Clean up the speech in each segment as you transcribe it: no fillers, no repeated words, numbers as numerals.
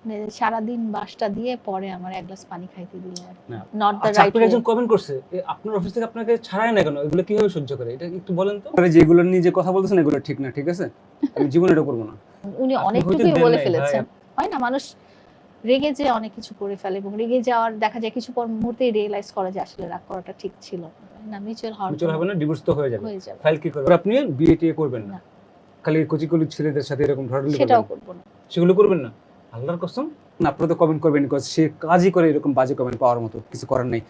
মানে সারাদিন বাসটা দিয়ে পরে আমার এক গ্লাস পানি খাইতে দিল না। নট দ্য আচ্ছা, রাইট আপনার একজন কমেন্ট করছে আপনার অফিস থেকে আপনাকে ছাড়ায় না কেন, এগুলো কিভাবে সহ্য করে, এটা একটু বলেন তো। আপনারা যেগুলো নিয়ে যে কথা বলতেছেন এগুলো ঠিক না, ঠিক আছে? আমি জীবনে এটা করব না। উনি আপনি অনেকটুকুই হইতে দেন বলে নাই ফেলেছেন। ভাই। হয় না, মানুষ রেগে যেয়ে অনেক কিছু করে ফেলে এবং রেগে যাওয়ার দেখা যায় কিছু পর মুহূর্তেই রিয়েলাইজ করে যে আসলে রাগ করাটা ঠিক ছিল না। মিউচুয়াল হবে না, ডিভোর্স তো হয়ে যাবে। হয়ে যাবে। ফাইল কি করবেন আপনি? বিয়ে টিয়ে করবেন না, না, খালি কচি ছেলেদের সাথে এরকম ঢড়াঢড়ি সেটাও করবেন, করব না। সেগুলো করবেন না। আল্লাহর কসম। না, আপনারা তো কমেন্ট করবেন, বিকজ সে কাজই করে এরকম বাজে কমেন্ট পাওয়ার মতো, কিছু করার নেই।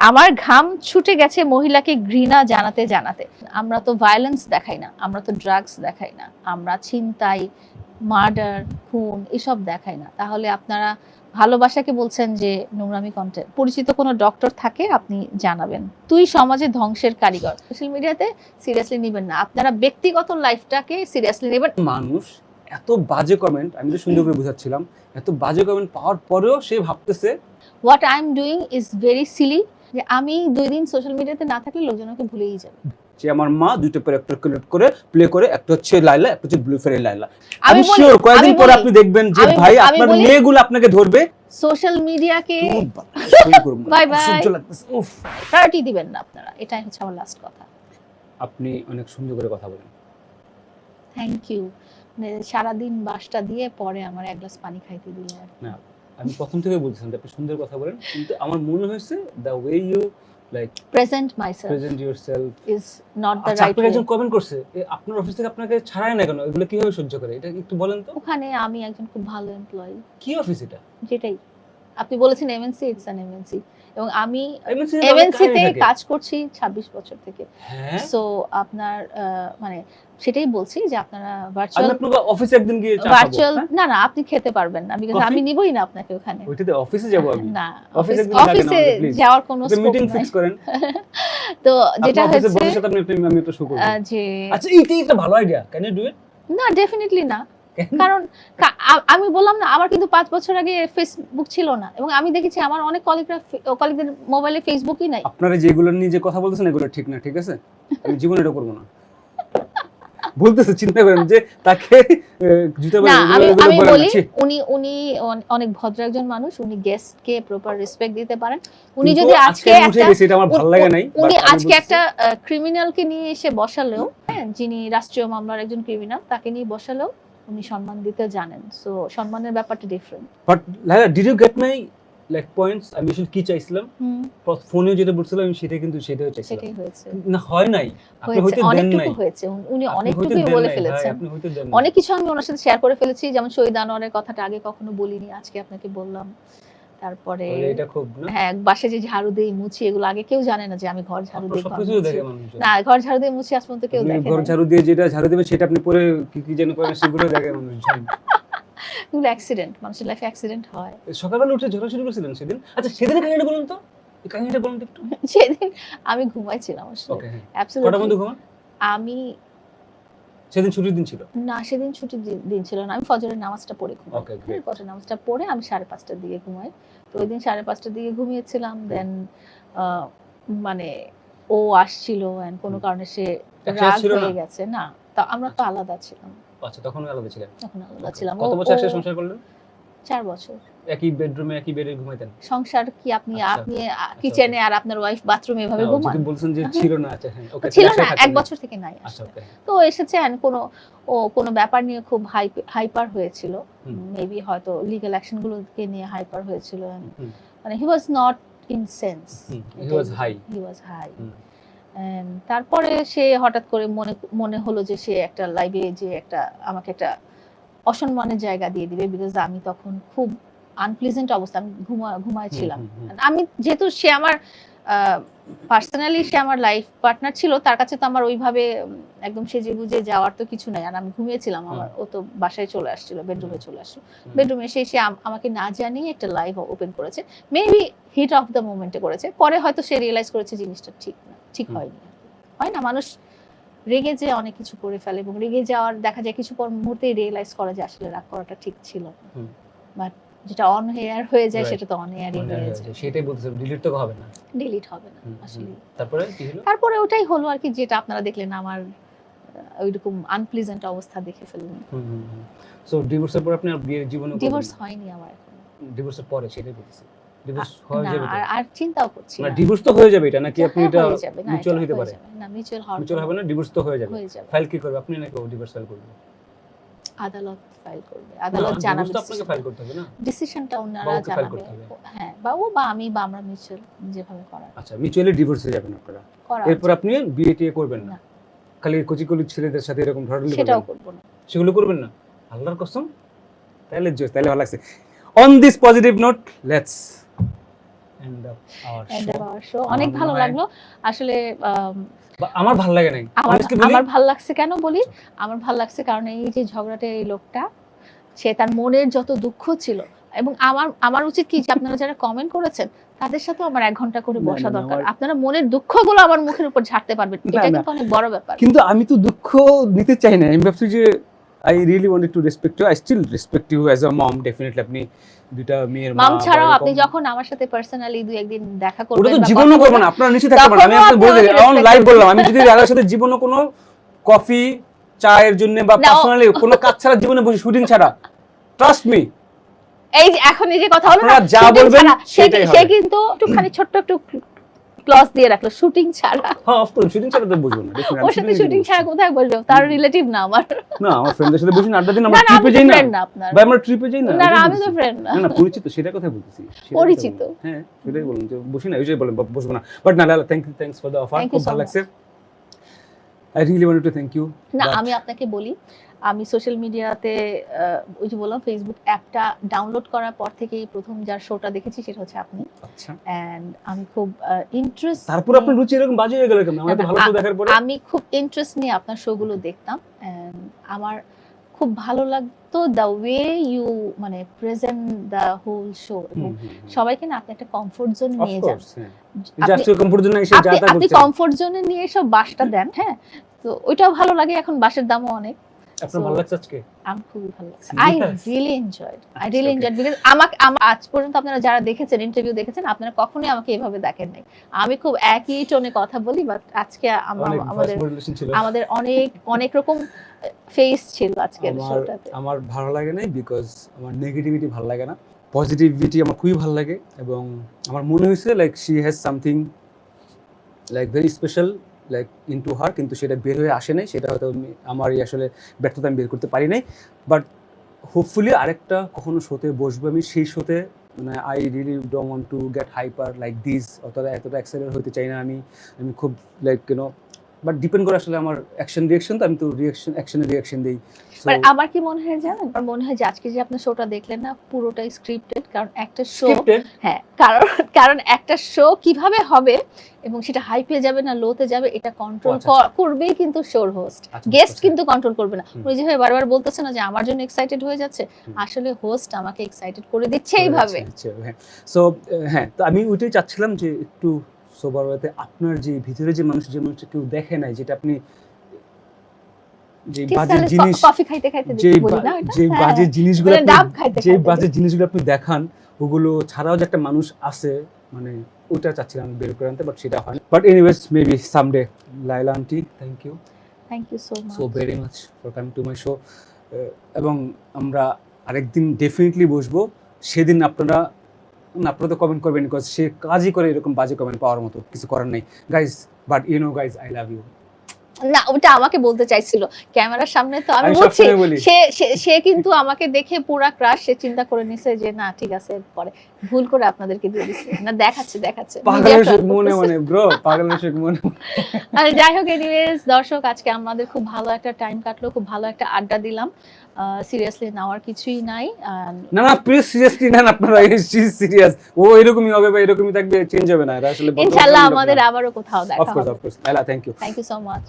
আমার ঘাম ছুটে গেছে মহিলাকে ঘৃণা জানাতে জানাতে। আমরা তো ভায়োলেন্স দেখাই না, আমরা তো ড্রাগস দেখাই না, আমরা ছিনতাই, মার্ডার, খুন এসব দেখাই না। তাহলে আপনারা ভালোবাসাকে বলছেন যে নোংরামি কন্টেন্ট। পরিচিত কোনো ডক্টর থাকে আপনি জানাবেন। তুই সমাজে ধ্বংসের কারিগর। সোশ্যাল মিডিয়াতে সিরিয়াসলি নেবেন না, আপনারা ব্যক্তিগত লাইফটাকে সিরিয়াসলি নেবেন। মানুষ এত বাজে কমেন্ট, আমি তো সুন্দর করে বুঝাচ্ছিলাম, এত বাজে কমেন্ট পাওয়ার পরেও সে ভাবতেছে what I am doing is very silly, যে আমি 2 দিন সোশ্যাল মিডিয়াতে না থাকলে লোকজন আমাকে ভুলেই যাবে। যে আমার মা দুটো ক্যারেক্টার ক্রিয়েট করে প্লে করে, একটা হচ্ছে লাইলা, একটা হচ্ছে ব্লু ফেরি লাইলা। আমি আমি শিওর কয়েকদিন পরে আপনি দেখবেন যে ভাই আপনার মেয়েগুলো আপনাকে ধরবে। সোশ্যাল মিডিয়াকে বাই বাই সহ্য লাগতেছে, উফ। প্রায়োরিটি দিবেন না আপনারা, এটাই হচ্ছে আমার লাস্ট কথা। আপনি অনেক সুন্দর করে কথা বলেন। Thank you. মানে সারাদিন বাসটা দিয়ে পরে আমার এক গ্লাস পানি খাইতে দিল। না, আমি প্রথম থেকে বলছিলাম যে আপনি সুন্দর কথা বলেন, কিন্তু আমার মনে হয়েছে the way you like present myself present yourself is not the আচ্ছা, রাইট আপনার ওয়ে। একজন কমেন্ট করছে আপনার অফিস থেকে আপনাকে ছাড়ায় না কেন, এগুলো কিভাবে সহ্য করে, এটা একটু বলেন তো। ওখানে আমি একজন খুব ভালো এমপ্লয়ি। কি অফিস এটা? যেটাই আপনি বলেছেন এমএনসি, ইটস অ্যান এমএনসি, এবং আমি MNC এমএনসি তে কাজ করছি 26 বছর থেকে। হ্যাঁ, সো আপনার মানে সেটাই বলছি যে আপনারা আমি ভার্চুয়াল আপনার অফিসে একদিন গিয়ে চা খাবো। ভার্চুয়াল না না, আপনি খেতে পারবেন না, বিকজ Coffee? আমি নিবই না আপনাকে ওখানে। ওইটাতে অফিসে যাব আমি। না, অফিসে একদিন ডাকেন অফিসে আমাকে, প্লিজ। যাওয়ার কোনো একটা স্কোপ মিটিং নাই। ফিক্স করেন। তো যেটা আপনার অফিসে হচ্ছে বসের সাথে আমি একটা শো করব। যে আচ্ছা, এইটাই একটা ভালো idea, can you do it? না, ডেফিনেটলি না। কারণ আমি বললাম না, আমার কিন্তু 5 বছর আগে ফেসবুক ছিল না, এবং আমি দেখেছি আমার অনেক কলিগদের মোবাইলে ফেসবুকই নাই। আপনারা যেগুলো নিয়ে যে কথা বলতেছেন এগুলো ঠিক না, ঠিক আছে? আমি জীবনে এটা করব না। বলতেছে, চিন্তা করেন যে তাকে জুতা না, বাড়ি আমি বলি উনি অনেক ভদ্র একজন মানুষ, উনি গেস্টকে প্রপার রেসপেক্ট দিতে পারেন। উনি যদি আজকে এটা আমার ভালো লাগে নাই, উনি আজকে একটা ক্রিমিনালকে নিয়ে এসে বসালেও, হ্যাঁ, যিনি রাষ্ট্রীয় মামলার একজন ক্রিমিনাল, তাকে নিয়ে বসালেও উনি সম্মান দিতে জানেন। সো সম্মানের ব্যাপারটা different. But Laila, did you get my like points? আমি আসলে কি চাইছিলাম, ফোনে যেটা বলছিলাম আমি সেটাই চাইছিলাম। সেটাই হয়েছে। না, হয় নাই, আপনি হইতে দেন নাই। অনেকটুকু হয়েছে, উনি অনেকটুকুই বলে ফেলেছেন। আপনি হইতে দেন অনেক কিছু আমি ওনার সাথে শেয়ার করে ফেলেছি, যেমন শহীদ আনোয়ারের কথাটা আগে কখনো বলিনি, আজকে আপনাকে বললাম। তারপরে এটা খুব না, হ্যাঁ, বাসে যে ঝাড়ু দেই মুছি, এগুলো আগে কেউ জানে না যে আমি ঘর ঝাড়ু দিই। সবকিছু দেখে মানুষ। না, ঘর ঝাড়ু দিয়ে মুছি আজ পর্যন্ত কেউ দেখে না। ঘর ঝাড়ু দিয়ে যেটা ঝাড়ু দেবে সেটা আপনি পরে কি যেন করেন সেগুলো দেখে মানুষ। এগুলো অ্যাক্সিডেন্ট, মানুষের লাইফে অ্যাক্সিডেন্ট হয়। সকালবেলা উঠে ঝগড়া শুরু করেছিলেন সেদিন? আচ্ছা, সেদিনের কাহিনীটা বলুন তো, এই কাহিনীটা বলুন তো একটু। সেদিন আমি ঘুমাইছিলাম আসলে। ওকে, হ্যাঁ। অ্যাবসলিউটলি। কটার মধ্যে ঘুমান? আমি সেদিন ছুটির দিন ছিল? না, সেদিন ছুটির দিন ছিল না, আমি ফজরের নামাজটা পড়ে ঘুমাই। ওকে, গ্রেট। ফজরের নামাজটা পড়ে আমি 5:30টার দিকে ঘুমাই। তো ওই দিন 5:30টার দিকে ঘুমিয়েছিলাম। দেন মানে ও আসছিল এন্ড কোনো কারণে সে রাগ হয়ে গেছে। না, তা আমরা তো আলাদা ছিলাম। আচ্ছা, তখন আলাদা ছিলেন? তখন আলাদা ছিলাম। কত বছর একসাথে সংসার করলেন? 4 বছর। একই বেডরুমে একই বেডে ঘুমাইতেন? সংসার কি আপনি কিচেনে আর আপনার ওয়াইফ বাথরুমে এভাবে ঘুমান? যদি বলছেন যে ছিল না, আচ্ছা হ্যাঁ, ওকে, ছিল না, 1 বছর থেকে নাই। আচ্ছা, ওকে। তো এসেছে এন্ড কোনো ব্যাপার নিয়ে খুব হাইপার হয়েছিল। মেবি হয়তো লিগ্যাল অ্যাকশন গুলোকে নিয়ে হাইপার হয়েছিল। মানে he was not in sense, he was high. তারপরে সে হঠাৎ করে মনে হলো যে সে একটা লাইভে যে আমাকে একটা অসম্মানের জায়গা দিয়ে দিবে, বিকজ আমি তখন খুব আনপ্লেজেন্ট অবস্থা, আমি ঘুমাইছিলাম। আমি যেহেতু সে আমার পার্সোনালি সে আমার লাইফ পার্টনার ছিল, তার কাছে তো আমার ওইভাবে একদম সেজে গুজে যাওয়ার তো কিছু নাই। আর আমি ঘুমিয়েছিলাম, ও তো বাসায় চলে আসছিল, বেডরুমে চলে আসলো। বেডরুমে এসে আমাকে না জানিয়ে একটা লাইভ ওপেন করেছে। মেবি হিট অফ দ্য মোমেন্টে করেছে, পরে হয়তো সে রিয়েলাইজ করেছে জিনিসটা ঠিক হয়নি। হয় না, মানুষ রেগে যেয়ে অনেক কিছু করে ফেলে, এবং রেগে যাওয়ার দেখা যায় কিছু পর মুহূর্তেই রিয়েলাইজ করে যে আসলে রাগ করাটা ঠিক ছিল না। বাট যেটা অন এয়ার হয়ে যায় Right. সেটা তো অন এয়ারই মনে হয়ে হয়েছে, যায়, সেটাই বলতেছে, ডিলিট তো হবে না। ডিলিট হবে না আসলে। তারপরে কি হলো? তারপরে ওটাই হলো আর কি, যেটা আপনারা দেখলেন, আমার ওইরকম আনপ্লিজেন্ট অবস্থা দেখে ফেললেন। সো ডিভোর্সের পর আপনি আর বিয়ের জীবনে ডিভোর্স হয়নি আমার এখন, ডিভোর্সের পরে সেটাই বলতেছি, ডিভোর্স হয়ে না যাবে তো? আর চিন্তাও করছি না না। ডিভোর্স তো হয়ে যাবে এটা, নাকি আপনি হ্যাঁ, এটা হয়ে যাবে, না, মিউচুয়াল এটা হতে হয়ে পারে? যাবে। না মিউচুয়াল হওয়ার মিউচুয়াল হবে না, ডিভোর্স তো হয়ে যাবে। হয়ে যাবে। ফাইল কি করবে আপনি, নাকি ডিভোর্স ফাইল করবে? আদালত ফাইল করবে, আদালত না, জানাবে, divorce তো আপনাকে ফাইল করতে হবে না? ডিসিশনটা বা ওনারা ওকে ফাইল জানাবে। করতে হবে। হ্যাঁ, বা ও বা আমি বা আমরা মিউচুয়াল যেভাবে করার আচ্ছা, মিউচুয়ালি ডিভোর্স হয়ে যাবেন আপনারা, করা এরপর উচিত। আপনি বিয়ে টিয়ে করবেন না? না। খালি কচি ছেলেদের সাথে এরকম ধরাধরি সেটাও করবেন, করব না। সেগুলো করবেন না? আল্লাহর কসম? তাহলে জোস, তাহলে ভালো লাগছে। On this positive note let's end up our end show. Our show অনেক আমার ভালো মনে হয়- লাগলো আসলে। আমার ভালো লাগে নাই, honestly বলি। আমার ভালো লাগছে কেন বলি, আমার ভালো লাগছে কারণ এই যে ঝগড়াটে এই লোকটা, সে তার মনের যত দুঃখ ছিল, এবং আমার উচিত কি যে আপনারা যারা কমেন্ট করেছেন তাদের সাথে আমার 1 ঘন্টা করে না, বসা না, দরকার, আমার- আপনারা মনের দুঃখগুলো আমার মুখের উপর ঝাড়তে পারবেন, না, এটা না। কিন্তু অনেক বড় ব্যাপার। কিন্তু আমি তো দুঃখ নিতে চাই না, আমি ভাবছি যে I really wanted to respect you, I still respect you as a mom, definitely. আপনি দুইটা মেয়ের মা, মাম ছাড়াও বা আপনি এরকম- যখন আমার সাথে পার্সোনালি 2-1 দিন দেখা ওটা করবেন তো বা জীবনও কথা করবো বলবেন, না, আপনারা নিশ্চয়ই থাকতে পারেন। আমি তখনও আপনাকে আপনি বলে দিই, আমাকে অন respect লাইভ করবেন। বললাম, আমি যদি রাগার সাথে জীবনে কোনো কফি চায়ের জন্য বা না, পার্সোনালি কোনো কাজ ছাড়া জীবনে বসে, শুটিং ছাড়া, ট্রাস্ট মি, এই যে এখন এই যে কথা হলো না, আপনারা যা shooting বলবেন ছাড়া, সেটাই সে হবে। কিন্তু একটুখানি ছোট্ট একটু ক্লজ দিয়ে রাখলো, শুটিং ছাড়া। হ্যাঁ অফকোর্স, শুটিং ছাড়া তো বুঝবো না, definitely, আমি ওর সাথে shooting এ শুটিং বসছি। ছাড়া কোথায় বলবে, তার রিলেটিভ না আমার। না, আমার ফ্রেন্ডদের সাথে বসি না, আড্ডা দিন, না আমরা না, আমি ট্রিপে তো যাই না, ফ্রেন্ড না আপনার। বা আমরা ট্রিপে যাই না, না না, ওটাই আমি তো বলছি। ফ্রেন্ড না। না না, পরিচিত, সেটা কথা বলতেছি, সেটাই কথা পরিচিত। বললাম। হ্যাঁ সেটাই বললাম যে বসি না, ওই যে বলেন বসবো না, বাট না Lala, thanks for the offer, Thank you খুব so ভালো much. লাগছে, I really wanted to thank you. না, আমি আপনাকে বলি, আমি সোশ্যাল মিডিয়াতে ওই যে বললাম ফেসবুক অ্যাপটা ডাউনলোড করার পর থেকেই প্রথম যার শোটা দেখেছি সেটা হচ্ছে আপনি, আচ্ছা, এন্ড আমি খুব ইন্টারেস্ট, তারপর আপনার রুচি এরকম বাজে হয়ে গেল কেন? আমার তো ভালো শো দেখার পরে। আমি খুব ইন্টারেস্ট নিয়ে আপনার শোগুলো দেখতাম, এন্ড আমার খুব ভালো লাগতো দ্য ওয়ে ইউ মানে প্রেজেন্ট দ্য হোল শো, এবং সবাইকে না আপনি একটা কমফোর্ট জোন অফ নিয়ে যান, কোর্স, হ্যাঁ, জাস্ট কমফোর্ট জোন এসে যা তা আপনি করছেন। কমফোর্ট জোনে নিয়ে সব বাসটা দেন, হ্যাঁ, তো ওইটাও ভালো লাগে, এখন বাসের দামও অনেক। আপনার ভালো লাগছে আজকে? আমি খুবই ভালো লাগছে, Serious? I really enjoyed, I আচ্ছা, রিয়েলি okay. এনজয়েড, বিকজ আমাকে আজ পর্যন্ত আপনারা যারা দেখেছেন, ইন্টারভিউ দেখেছেন, আপনারা কখনোই আমাকে এভাবে দেখেন নাই, আমি খুব একই টোনে কথা বলি, বাট আজকে অনেক আমাদের ফাস্ট মডুলেশন ছিল। আমাদের অনেক রকম ফেস ছিল আজকের শোটাতে। আমার ভালো লাগে না বিকজ আমার নেগেটিভিটি ভালো লাগে না, পজিটিভিটি আমার খুবই ভালো লাগে, এবং আমার মনে হয়েছে like she has something like very special like into her, কিন্তু সেটা বের হয়ে আসে নাই, সেটা হয়তো আমারই আসলে ব্যর্থতা, আমি বের করতে পারি নাই। বাট হোপফুলি আরেকটা কখনো শোতে বসবো আমি, সেই শোতে মানে I really don't want to get hyper like this, এতটা এক্সাইটেড হতে চাই না আমি খুব লাইক বাট ডিপেন্ড করে আসলে আমার অ্যাকশন, তো আমি তো রিয়াকশন দিই। বাট আমার কি মনে হয় জানেন, আমার মনে হয় যে আজকে যে আপনার শোটা দেখলেন না, পুরোটাই স্ক্রিপ্টেড, কারণ একটা শো, হ্যাঁ, কারণ একটা শো কিভাবে হবে এবং সেটা হাইপে যাবে না লোতে যাবে, এটা কন্ট্রোল করবেই কিন্তু শোর হোস্ট, গেস্ট কিন্তু কন্ট্রোল করবে না। উনি যেভাবে বারবার বলতেছে না যে আমার জন্য এক্সাইটেড হয়ে যাচ্ছে, আসলে হোস্ট আমাকে এক্সাইটেড করে দিচ্ছে এইভাবে। সো হ্যাঁ, তো আমি ওইটাই চাচ্ছিলাম যে একটু সোবার ওয়েতে আপনার যে ভিতরে যে মানুষটা কেউ দেখে নাই, যেটা আপনি যে বাজে জিনিস, কফি খাইতে খাইতে বলি না, যে বাজে জিনিসগুলো, ডাব খাইতে যে বাজে জিনিসগুলো আপনি দেখান, ওগুলো ছাড়াও যে একটা মানুষ আছে, মানে ওটা চাচ্ছিলাম বের করে আনতে, বাট সেটা হয় না। But anyways maybe someday. Laila aunty, thank you so very much for coming to my show, এবং আমরা আরেকদিন ডেফিনেটলি বসবো, সেদিন আপনারা তো কমেন্ট করবেন, বিকজ সে কাজই করে এরকম বাজে কমেন্ট পাওয়ার মতো, কিছু করার নেই guys, but you know guys, I love you. না, ওটা আমাকে বলতে চাইছিল ক্যামেরার সামনে, তো আমি বলছি সে কিন্তু আমাকে দেখে পুরা ক্রাশ, সে চিন্তা করে নিছে যে না ঠিক আছে, পরে ভুল করে আপনাদেরকে দিয়ে দিছে, না দেখাচ্ছে পাগলের শেখ মনে ব্রো, পাগলের শেখ মনে। আর যাই হোক, এনিওয়েজ দর্শক, আজকে আমাদের খুব ভালো একটা টাইম কাটলো, খুব ভালো একটা আড্ডা দিলাম, সিরিয়াসলি নেওয়ার কিছুই নাই। না প্লিজ সিরিয়াসলি নেন আপনারা, সিরিয়াস, ও এরকমই হবে বা এরকমই থাকবে, চেঞ্জ হবে না, এটা আসলে ইনশাআল্লাহ আমাদের আবারও কোথাও দেখা হবে। Of course, Laila, thank you. Thank you so much.